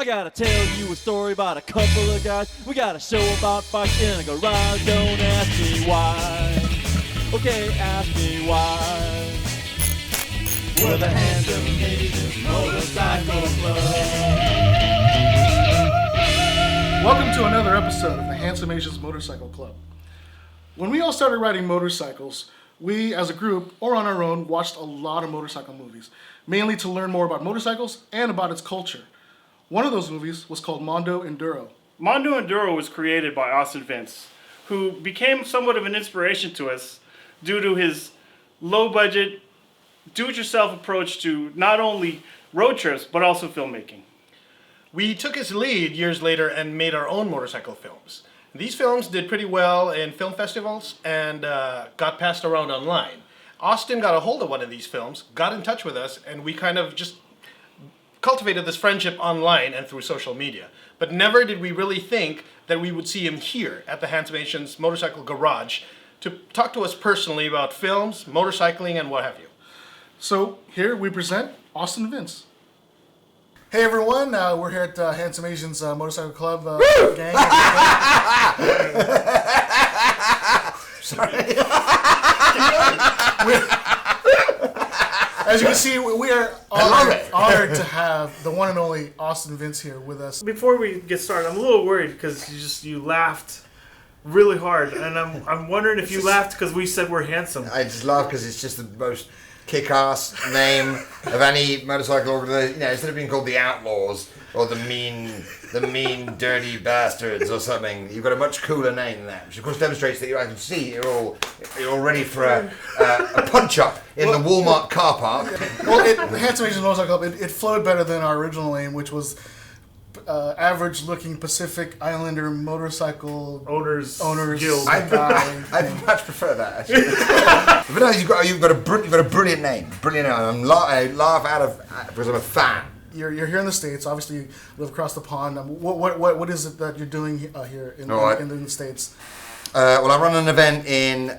I gotta tell you a story about a couple of guys. We got a show about bikes in a garage. Don't ask me why. Okay, ask me why. We're the Handsome Asians Motorcycle Club. Welcome to another episode of the Handsome Asians Motorcycle Club. When we all started riding motorcycles, we as a group or on our own watched a lot of motorcycle movies, mainly to learn more about motorcycles and about its culture. One of those movies was called Mondo Enduro. Mondo Enduro was created by Austin Vince, who became somewhat of an inspiration to us due to his low-budget, do-it-yourself approach to not only road trips, but also filmmaking. We took his lead years later and made our own motorcycle films. These films did pretty well in film festivals and got passed around online. Austin got a hold of one of these films, got in touch with us, and we kind of just cultivated this friendship online and through social media. But never did we really think that we would see him here at the Handsome Asians Motorcycle Garage to talk to us personally about films, motorcycling, and what have you. So here we present Austin Vince. Hey everyone, we're here at Handsome Asians Motorcycle Club gang. Sorry. As you can see, we are honored to have the one and only Austin Vince here with us. Before we get started, I'm a little worried because you laughed really hard, and I'm wondering if you laughed because we said we're handsome. I just laugh because it's just the most kick-ass name of any motorcycle organization. You know, instead of being called the Outlaws or the mean, dirty bastards or something, you've got a much cooler name than that, which of course demonstrates that I can see you're all ready for a punch-up in the Walmart car park. Well, the Handsome Asians Motorcycle Club, it flowed better than our original name, which was average-looking Pacific Islander motorcycle Owners Guild. I much prefer that, actually. But no, you've got a brilliant name. Brilliant name. I laugh because I'm a fan. You're here in the States. Obviously, you live across the pond. What is it that you're doing here in the States? Well, I run an event in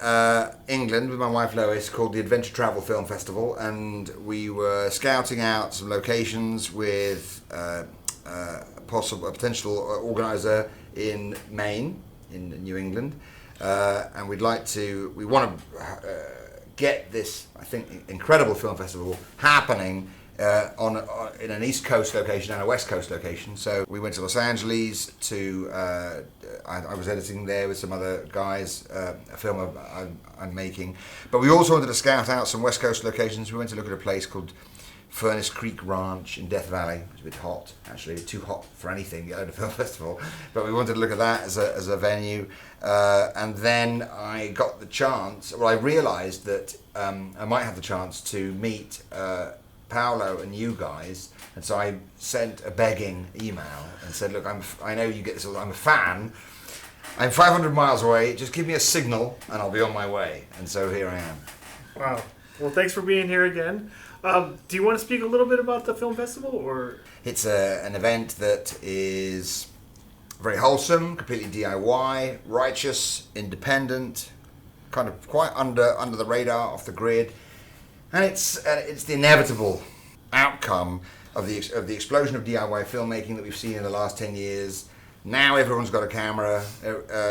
England with my wife Lois called the Adventure Travel Film Festival, and we were scouting out some locations with a potential organizer in Maine, in New England, and we want to get this, I think, incredible film festival happening in an East Coast location and a West Coast location. So we went to Los Angeles to, I was editing there with some other guys, a film I'm making. But we also wanted to scout out some West Coast locations. We went to look at a place called Furnace Creek Ranch in Death Valley. It's a bit hot, actually, too hot for anything at a film festival. But we wanted to look at that as a venue. And then I got the chance, I realized that I might have the chance to meet Paolo and you guys, and so I sent a begging email and said, look, I know you get this, I'm a fan, I'm 500 miles away, just give me a signal and I'll be on my way. And so here I am. Wow. Well, thanks for being here again. Do you want to speak a little bit about the film festival, or? It's an event that is very wholesome, completely DIY, righteous, independent, kind of quite under the radar, off the grid. And it's the inevitable outcome of the explosion of DIY filmmaking that we've seen in the last 10 years. Now everyone's got a camera.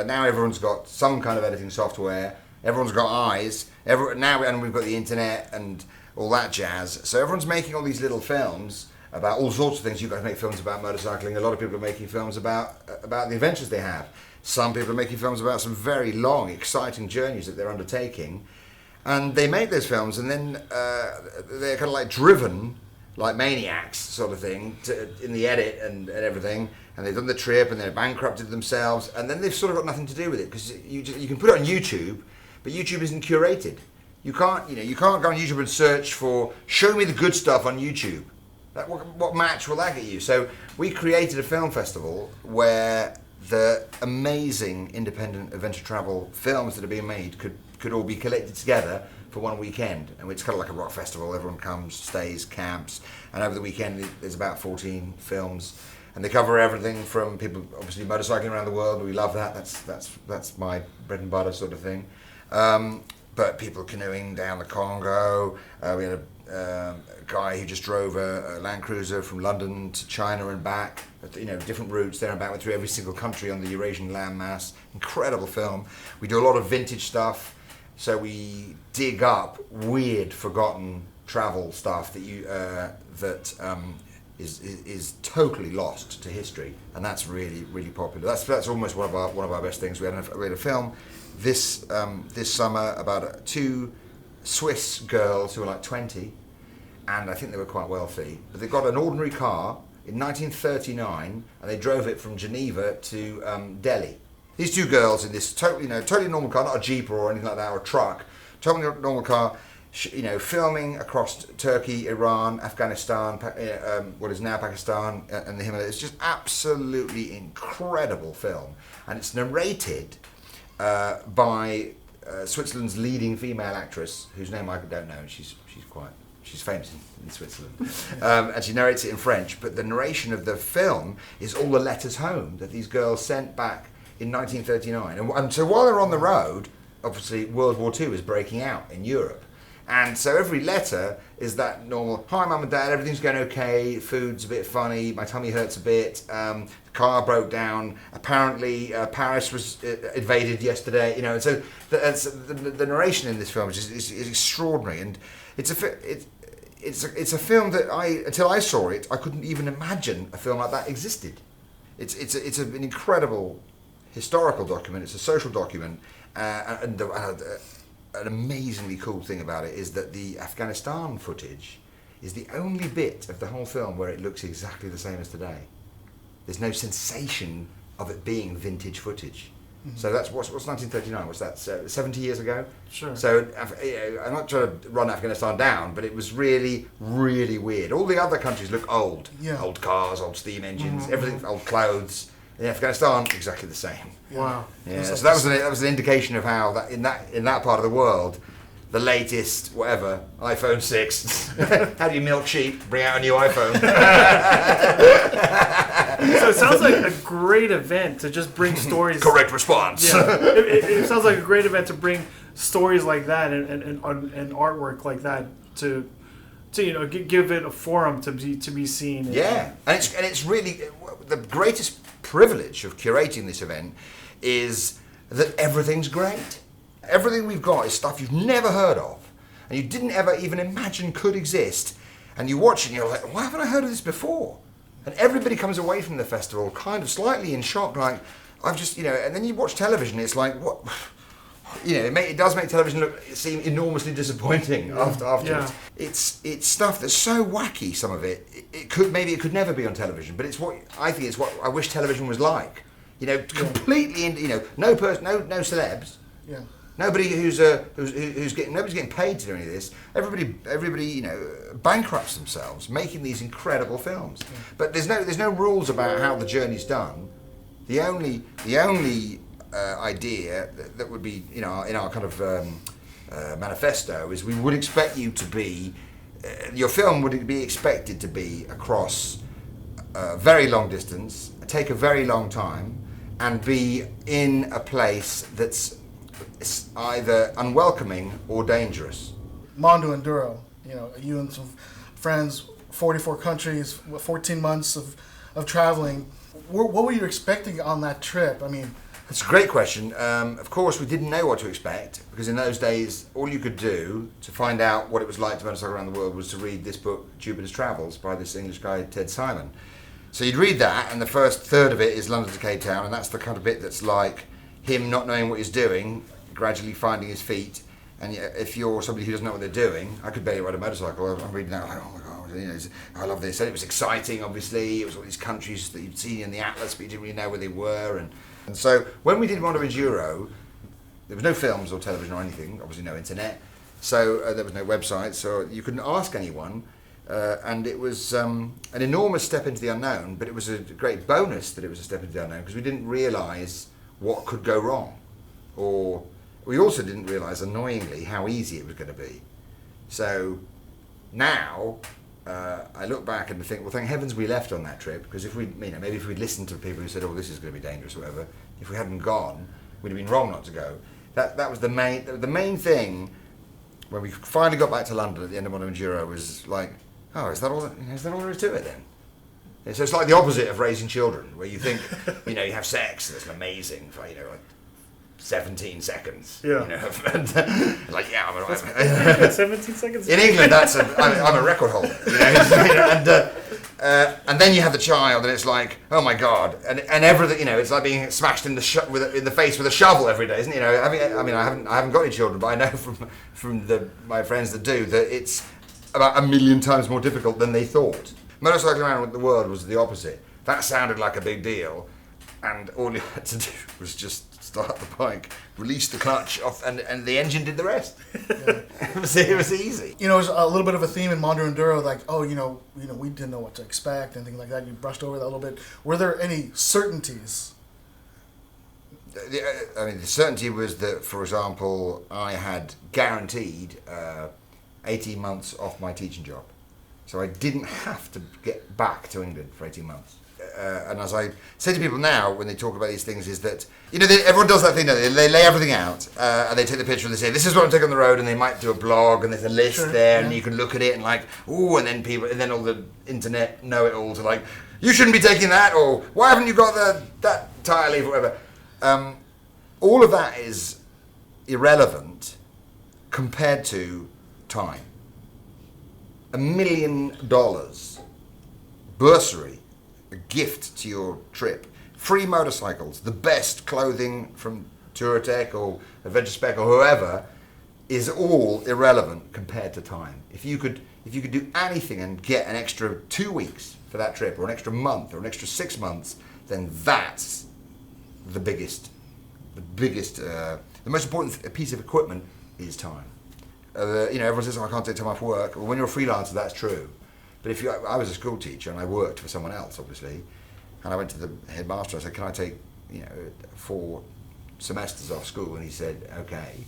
Now everyone's got some kind of editing software. Everyone's got eyes. And we've got the internet and all that jazz. So everyone's making all these little films about all sorts of things. You guys make films about motorcycling. A lot of people are making films about the adventures they have. Some people are making films about some very long, exciting journeys that they're undertaking. And they make those films, and then they're kind of like driven, like maniacs, sort of thing, in the edit and everything. And they've done the trip, and they've bankrupted themselves, and then they've sort of got nothing to do with it because you can put it on YouTube, but YouTube isn't curated. You can't go on YouTube and search for show me the good stuff on YouTube. What match will that get you? So we created a film festival where the amazing independent adventure travel films that are being made could all be collected together for one weekend. And it's kind of like a rock festival. Everyone comes, stays, camps, and over the weekend there's about 14 films, and they cover everything from people obviously motorcycling around the world. We love that. That's my bread and butter sort of thing. But people canoeing down the Congo. We had a guy who just drove a Land Cruiser from London to China and back different routes there and back, went through every single country on the Eurasian landmass. Incredible film. We do a lot of vintage stuff, so we dig up weird, forgotten travel stuff that is totally lost to history, and that's really, really popular. That's almost one of our best things. We had a film this summer about 2 Swiss girls who were like 20, and I think they were quite wealthy, but they got an ordinary car in 1939, and they drove it from Geneva to Delhi. These 2 girls in this totally normal car, not a Jeep or anything like that, or a truck, totally normal car, filming across Turkey, Iran, Afghanistan, what is now Pakistan, and the Himalayas. It's just absolutely incredible film, and it's narrated by Switzerland's leading female actress, whose name I don't know, and she's famous in Switzerland, and she narrates it in French. But the narration of the film is all the letters home that these girls sent back in 1939, and so while they're on the road, obviously World War II is breaking out in Europe. And so every letter is that normal, hi Mum and Dad, everything's going okay, food's a bit funny, my tummy hurts a bit, the car broke down, apparently Paris was invaded yesterday, and so the narration in this film is extraordinary, and it's a film that until I saw it, I couldn't even imagine a film like that existed. It's an incredible historical document, it's a social document, and an amazingly cool thing about it is that the Afghanistan footage is the only bit of the whole film where it looks exactly the same as today. There's no sensation of it being vintage footage. Mm-hmm. So that's what's 1939? What's that? 70 years ago? Sure. So I'm not trying to run Afghanistan down, but it was really, really weird. All the other countries look old. Yeah. Old cars, old steam engines, mm-hmm. everything, old clothes. In Afghanistan, exactly the same. Wow. Yeah. So that was an indication of how that in that part of the world, the latest whatever iPhone 6. How do you milk sheep? Bring out a new iPhone. So it sounds like a great event to just bring stories. Correct response. Yeah. It sounds like a great event to bring stories like that and artwork like that to give it a forum to be seen. Yeah, and it's really the greatest privilege of curating this event is that everything's great. Everything we've got is stuff you've never heard of and you didn't ever even imagine could exist, and you watch it and you're like, why haven't I heard of this before? And everybody comes away from the festival kind of slightly in shock, like, I've just, and then you watch television, it's like, what? It does make television seem enormously disappointing afterwards. Yeah. It's stuff that's so wacky. Some of it could never be on television, but it's what I think it's what I wish television was like. Completely. No celebs. Yeah. Nobody nobody's getting paid to do any of this. Everybody bankrupts themselves making these incredible films. Yeah. But there's no rules about how the journey's done. The only idea that would be in our kind of manifesto is we would expect you to be your film would be expected to be across a very long distance, take a very long time, and be in a place that's either unwelcoming or dangerous. Mondo Enduro, you and some friends, 44 countries, 14 months of traveling. What were you expecting on that trip? I mean, it's a great question. Of course, we didn't know what to expect, because in those days, all you could do to find out what it was like to motorcycle around the world was to read this book, Jupiter's Travels, by this English guy, Ted Simon. So you'd read that, and the first third of it is London to Cape Town, and that's the kind of bit that's like him not knowing what he's doing, gradually finding his feet. And if you're somebody who doesn't know what they're doing, I could barely ride a motorcycle. I'm reading that, like, oh my God, I love this. And it was exciting, obviously. It was all these countries that you'd seen in the atlas, but you didn't really know where they were. And so when we did Mondo Enduro, there was no films or television or anything, obviously no internet, so there was no website, so you couldn't ask anyone, and it was an enormous step into the unknown, but it was a great bonus that it was a step into the unknown, because we didn't realise what could go wrong, or we also didn't realise, annoyingly, how easy it was going to be. So now I look back and think, well, thank heavens we left on that trip, because if we, maybe if we'd listened to people who said, oh, this is going to be dangerous or whatever, if we hadn't gone, we'd have been wrong not to go. That was the main thing. When we finally got back to London at the end of Mondo Enduro, was like, oh, is that all there is to it then? And so it's like the opposite of raising children, where you think, you know, you have sex and it's amazing for, you know, like 17 seconds. Yeah. You know, and, like, yeah, I'm 17 seconds. in England, I'm a record holder. You know, and then you have the child, and it's like, oh my god, and everything, you know, it's like being smashed in the face with a shovel every day, isn't it? You know, I haven't got any children, but I know from my friends that do that it's about 1,000,000 times more difficult than they thought. Motorcycling around the world was the opposite. That sounded like a big deal, and all you had to do was just start the bike, release the clutch off, and the engine did the rest. It was easy. You know, there's a little bit of a theme in Mondo Enduro, like, oh, you know, we didn't know what to expect, anything like that. You brushed over that a little bit. Were there any certainties? The certainty was that, for example, I had guaranteed 18 months off my teaching job. So I didn't have to get back to England for 18 months. And as I say to people now when they talk about these things, is that, you know, everyone does that thing, they lay everything out and they take the picture and they say, this is what I'm taking on the road, and they might do a blog and there's a list there and you can look at it and like, ooh, and then all the internet know-it-alls are like, you shouldn't be taking that, or why haven't you got that tyre leaf or whatever. All of that is irrelevant compared to time. $1 million bursary, a gift to your trip, free motorcycles, the best clothing from Touratech or Adventure or whoever, is all irrelevant compared to time. If you could do anything and get an extra 2 weeks for that trip, or an extra month, or an extra 6 months, then that's the most important piece of equipment is time. You know, everyone says, oh, I can't take time off work. Well, when you're a freelancer, that's true. But I was a school teacher and I worked for someone else, obviously, and I went to the headmaster. I said, can I take, 4 semesters off school? And he said, okay.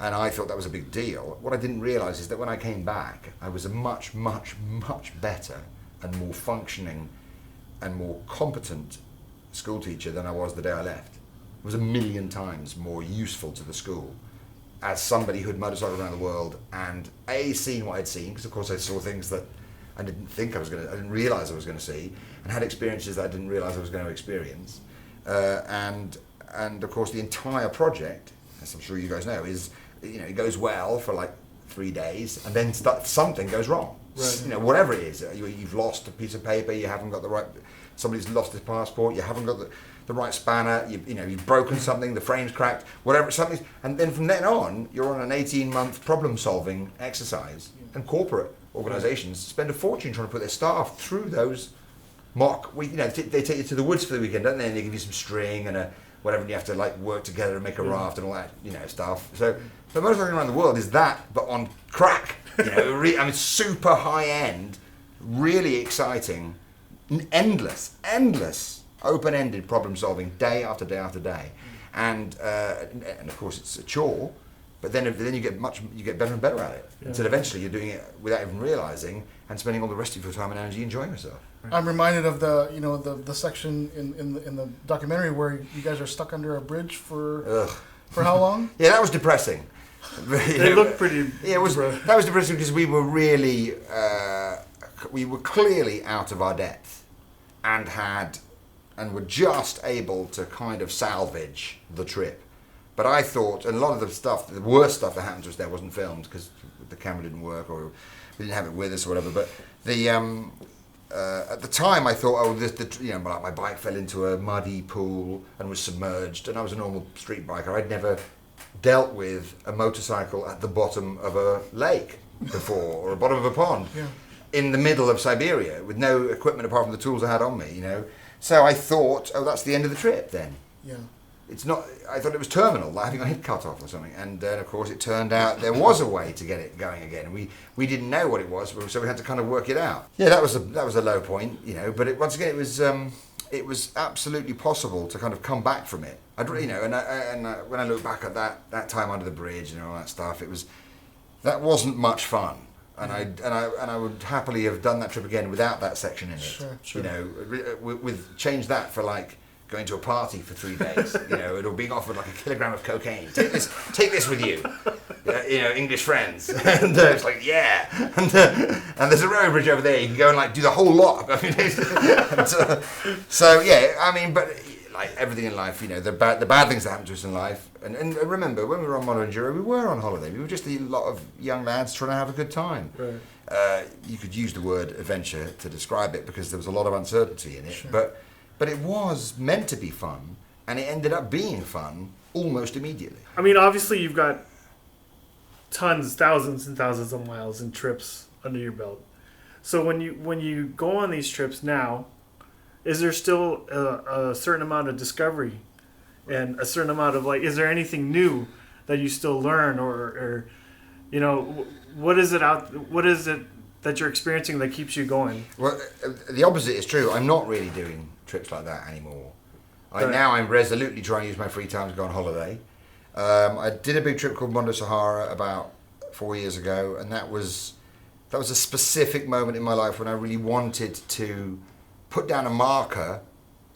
And I thought that was a big deal. What I didn't realise is that when I came back, I was a much, much, much better and more functioning and more competent school teacher than I was the day I left. It was 1,000,000 times more useful to the school as somebody who'd motorcycled around the world and seen what I'd seen, because of course I saw things that I didn't realise I was going to see, and had experiences that I didn't realise I was going to experience. And of course the entire project, as I'm sure you guys know, is, it goes well for like 3 days, and then something goes wrong. Right. Whatever it is, you've lost a piece of paper, you haven't got the right, somebody's lost his passport, you haven't got the right spanner, you've broken something, the frame's cracked, whatever, something, and then from then on, you're on an 18-month problem-solving exercise, and corporate organisations spend a fortune trying to put their staff through those mock, they take you to the woods for the weekend, don't they, and they give you some string and whatever, and you have to like work together and make a raft and all that, stuff. So motorcycling around the world is that, but on crack, super high-end, really exciting, endless, open-ended problem-solving day after day after day, and of course it's a chore, but then you get better and better at it until eventually you're doing it without even realising and spending all the rest of your time and energy enjoying yourself. I'm reminded of the section in the documentary where you guys are stuck under a bridge for how long? Yeah, that was depressing. They look pretty. Yeah, that was depressing because we were really we were clearly out of our depth and were just able to kind of salvage the trip. But I thought, and a lot of the worst stuff that happened to us there wasn't filmed because the camera didn't work or we didn't have it with us or whatever. But at the time I thought, my bike fell into a muddy pool and was submerged, and I was a normal street biker. I'd never dealt with a motorcycle at the bottom of a lake before or the bottom of a pond in the middle of Siberia with no equipment apart from the tools I had on me, So I thought, that's the end of the trip then. Yeah. It's not. I thought it was terminal, like having a head cut off or something. And then, of course, it turned out there was a way to get it going again. We didn't know what it was, so we had to kind of work it out. Yeah, that was a low point, But once again, it was absolutely possible to kind of come back from it. When I look back at that time under the bridge and all that stuff, that wasn't much fun. And I would happily have done that trip again without that section in it. Sure. With change that for like going to a party for 3 days, or being offered like a kilogram of cocaine. Take this with you, English friends. And it's like, yeah. And there's a railway bridge over there. You can go and like do the whole lot. I mean, so yeah, I mean, but like everything in life, the bad things that happen to us in life. And remember, when we were on Mono Enduro, we were on holiday. We were just a lot of young lads trying to have a good time. Right. You could use the word adventure to describe it because there was a lot of uncertainty in it. Sure. But it was meant to be fun, and it ended up being fun almost immediately. I mean, obviously you've got tons, thousands and thousands of miles and trips under your belt. So when you go on these trips now, is there still a certain amount of discovery and a certain amount of is there anything new that you still learn or what is it that you're experiencing that keeps you going? Well, the opposite is true. I'm not really doing trips like that anymore. Now I'm resolutely trying to use my free time to go on holiday. I did a big trip called Mondo Sahara about 4 years ago, and that was a specific moment in my life when I really wanted to put down a marker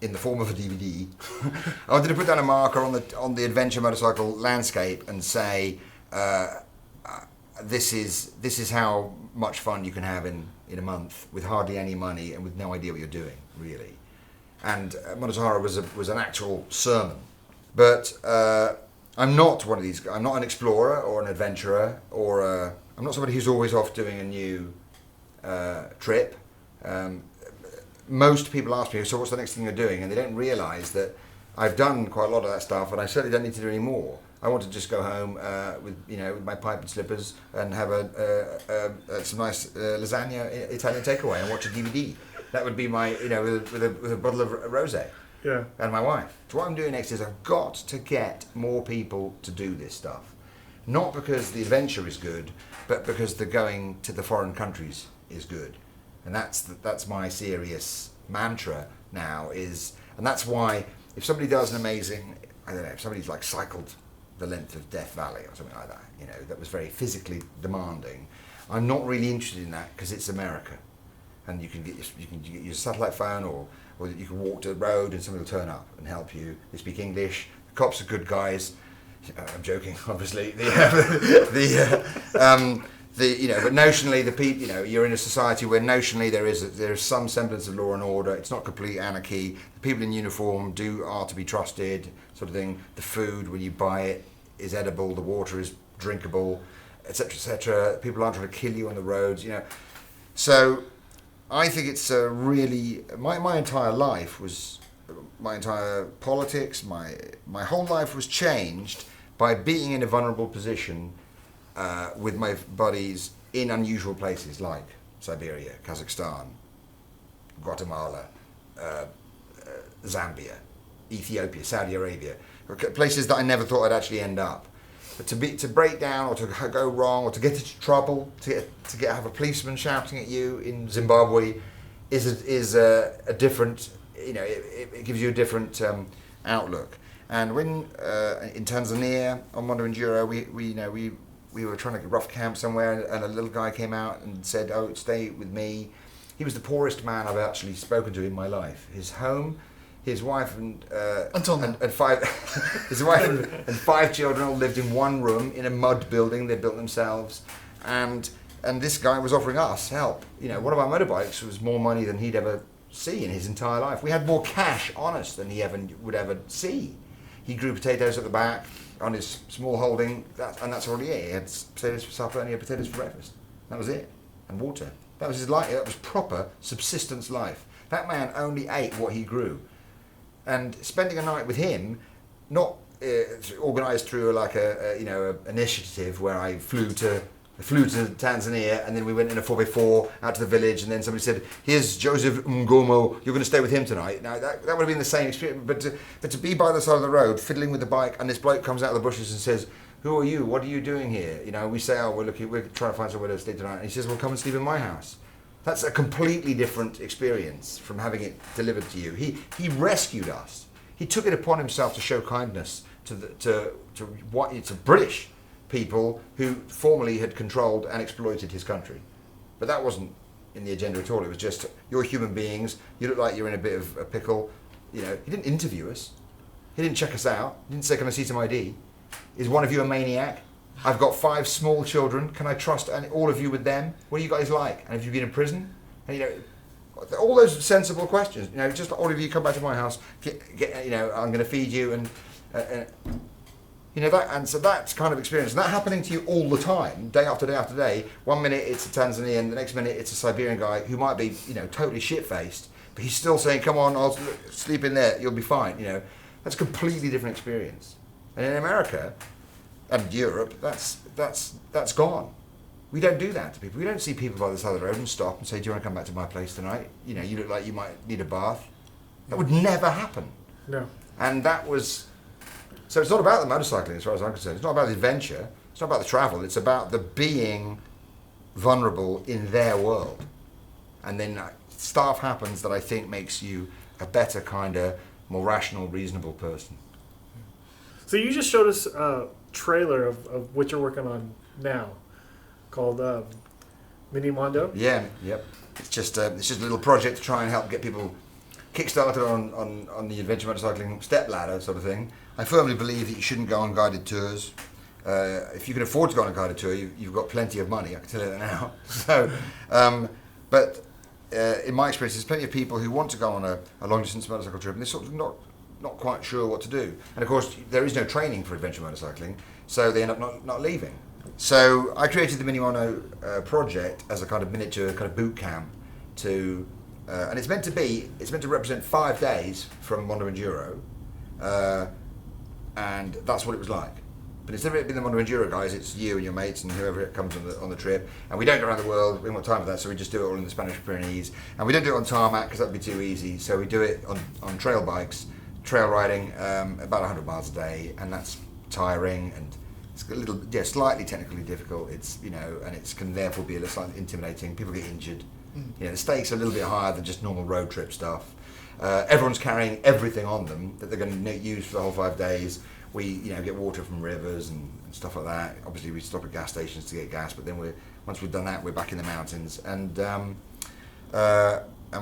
in the form of a DVD. I wanted to put down a marker on the adventure motorcycle landscape and say, this is how much fun you can have in a month with hardly any money and with no idea what you're doing, really. And Mondo Sahara was an actual sermon. But I'm not one of these. I'm not an explorer or an adventurer, I'm not somebody who's always off doing a new trip. Most people ask me, so what's the next thing you're doing? And they don't realise that I've done quite a lot of that stuff, and I certainly don't need to do any more. I want to just go home with my pipe and slippers and have some nice lasagna Italian takeaway and watch a DVD. That would be my with a bottle of rosé. Yeah. And my wife. So what I'm doing next is I've got to get more people to do this stuff, not because the adventure is good, but because the going to the foreign countries is good, and that's my serious mantra now. And that's why if somebody does an amazing, I don't know, if somebody's like cycled the length of Death Valley or something like that, that was very physically demanding, I'm not really interested in that because it's America, and you can get your satellite phone or you can walk to the road and somebody will turn up and help you. They speak English. The cops are good guys. I'm joking, obviously. But notionally, the people, you're in a society where notionally there is some semblance of law and order. It's not complete anarchy. The people in uniform are to be trusted, sort of thing. The food, when you buy it, is edible. The water is drinkable, etc., etc. People aren't trying to kill you on the roads, So I think it's really my entire life was, my entire politics, my whole life was changed by being in a vulnerable position with my buddies in unusual places like Siberia, Kazakhstan, Guatemala, Zambia, Ethiopia, Saudi Arabia, places that I never thought I'd actually end up. But to break down or to go wrong or to get into trouble, to have a policeman shouting at you in Zimbabwe is a different, it gives you a different outlook. And when in Tanzania on Mondo Enduro, we were trying to rough camp somewhere, and a little guy came out and said, "Oh, stay with me." He was the poorest man I've actually spoken to in my life. His home, his wife and his wife and 5 children all lived in one room in a mud building they built themselves, and this guy was offering us help. One of our motorbikes was more money than he'd ever see in his entire life. We had more cash on us than he would ever see. He grew potatoes at the back on his small holding, and that's all he ate. He had potatoes for supper and he had potatoes for breakfast. That was it, and water. That was his life. That was proper subsistence life. That man only ate what he grew. And spending a night with him, not organised through an initiative where I flew to Tanzania and then we went in a 4x4 out to the village and then somebody said, "Here's Joseph Mgomo, you're going to stay with him tonight." Now that would have been the same experience, but to be by the side of the road fiddling with the bike and this bloke comes out of the bushes and says, "Who are you? What are you doing here?" We say, "Oh, we're trying to find somewhere to stay tonight." And he says, "Well, come and sleep in my house." That's a completely different experience from having it delivered to you. He rescued us. He took it upon himself to show kindness to British people who formerly had controlled and exploited his country. But that wasn't in the agenda at all. It was just, you're human beings. You look like you're in a bit of a pickle. You know, he didn't interview us. He didn't check us out. He didn't say, "Can I see some ID?" Is one of you a maniac? I've got 5 small children. Can I trust all of you with them? What are you guys like? And have you been in prison? And, you know, all those sensible questions. You know, just all of you come back to my house. You know, I'm going to feed you, and you know that. And so that's kind of experience. And that happening to you all the time, day after day after day. One minute it's a Tanzanian, the next minute it's a Siberian guy who might be, you know, totally shit-faced, but he's still saying, "Come on, I'll sleep in there. You'll be fine." You know, that's a completely different experience. And in America and Europe, that's gone. We don't do that to people. We don't see people by the side of the road and stop and say, "Do you want to come back to my place tonight? You know, you look like you might need a bath." That would never happen. No. And that was... So it's not about the motorcycling, as far as I'm concerned. It's not about the adventure. It's not about the travel. It's about the being vulnerable in their world. And then stuff happens that I think makes you a better kind of, more rational, reasonable person. So you just showed us a trailer of what you're working on now, called Mini Mondo. Yeah, yep. It's just a little project to try and help get people kickstarted on the adventure motorcycling step ladder sort of thing. I firmly believe that you shouldn't go on guided tours. If you can afford to go on a guided tour, you've got plenty of money. I can tell you that now. So, but in my experience, there's plenty of people who want to go on a long distance motorcycle trip, and they're sort of not quite sure what to do. And of course, there is no training for adventure motorcycling, so they end up not leaving. So I created the Mini Mondo project as a kind of miniature kind of boot camp to, and it's meant to represent 5 days from Mondo Enduro, and that's what it was like. But it's never been the Mondo Enduro guys, it's you and your mates and whoever comes on the trip. And we don't go around the world, we haven't got time for that, so we just do it all in the Spanish Pyrenees. And we don't do it on tarmac because that would be too easy, so we do it on trail bikes, trail riding, about 100 miles a day, and that's tiring and it's a little, slightly technically difficult. It's, you know, and it can therefore be a little slightly intimidating. People get injured. You know, the stakes are a little bit higher than just normal road trip stuff. Everyone's carrying everything on them that they're going to use for the whole 5 days. We, you know, get water from rivers and stuff like that. Obviously, we stop at gas stations to get gas, but then once we've done that, we're back in the mountains. And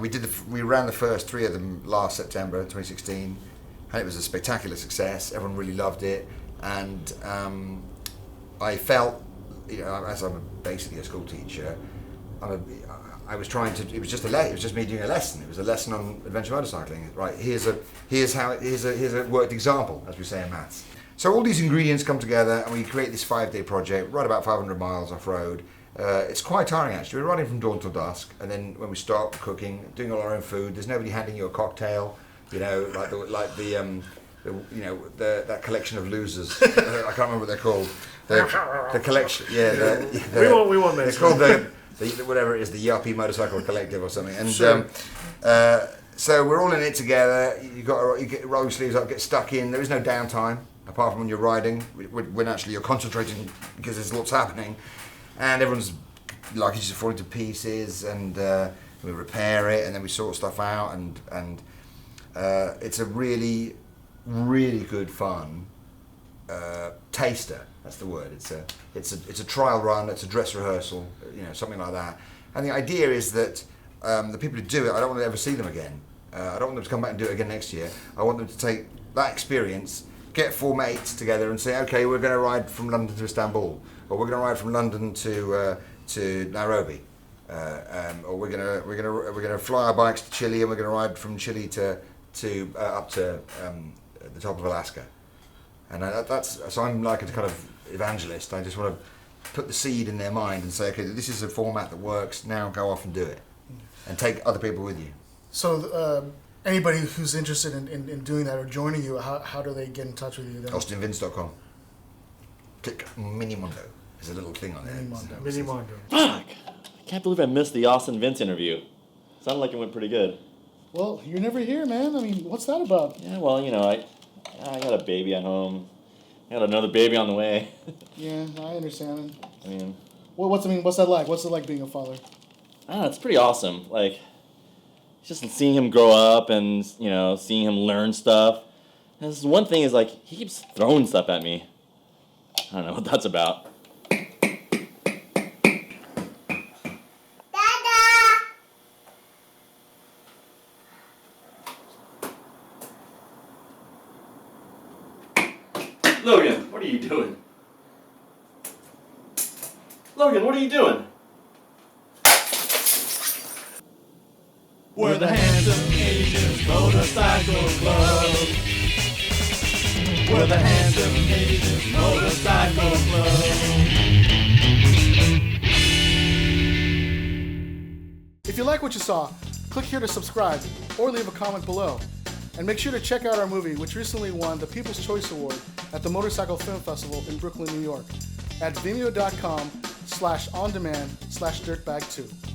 we ran the first 3 of them last September 2016, and it was a spectacular success. Everyone really loved it, and I felt, you know, as I'm basically a school teacher, I was trying to. It was just me doing a lesson. It was a lesson on adventure motorcycling. Right, here's a worked example, as we say in maths. So all these ingredients come together, and we create this 5-day project. Ride about 500 miles off road. It's quite tiring actually. We're riding from dawn till dusk, and then when we stop cooking, doing all our own food. There's nobody handing you a cocktail. You know, that collection of losers. I can't remember what they're called. The collection. Yeah. We won't mention. It's called the whatever it is, the Yuppie Motorcycle Collective or something. And sure. So we're all in it together. You get roll your sleeves up, get stuck in. There is no downtime apart from when you're riding, when actually you're concentrating because there's lots happening, and everyone's luggage is falling to pieces, and we repair it, and then we sort stuff out, and it's a really, really good fun taster. That's the word. It's a trial run. It's a dress rehearsal. You know, something like that. And the idea is that the people who do it, I don't want to ever see them again. I don't want them to come back and do it again next year. I want them to take that experience, get 4 mates together, and say, okay, we're going to ride from London to Istanbul, or we're going to ride from London to Nairobi, or we're going to fly our bikes to Chile, and we're going to ride from Chile to up to the top of Alaska. And so I'm like a kind of evangelist. I just want to put the seed in their mind and say, okay, this is a format that works. Now go off and do it, and take other people with you. So anybody who's interested in doing that or joining you, how do they get in touch with you then? AustinVince.com. Click Mini Mondo. There's a little thing on there. Mini Mondo. Fuck! I can't believe I missed the Austin Vince interview. Sounded like it went pretty good. Well, you're never here, man. I mean, what's that about? Yeah, well, you know, I got a baby at home. I got another baby on the way. Yeah, I understand. I mean, What's that like? What's it like being a father? I don't know, it's pretty awesome. Like, just seeing him grow up and, you know, seeing him learn stuff. And this one thing is, like, he keeps throwing stuff at me. I don't know what that's about. Logan, what are you doing? Logan, what are you doing? We're the Handsome Asians Motorcycle Club. We're the Handsome Asians Motorcycle Club. If you like what you saw, click here to subscribe or leave a comment below. And make sure to check out our movie, which recently won the People's Choice Award at the Motorcycle Film Festival in Brooklyn, New York, at vimeo.com/ondemand/dirtbag2.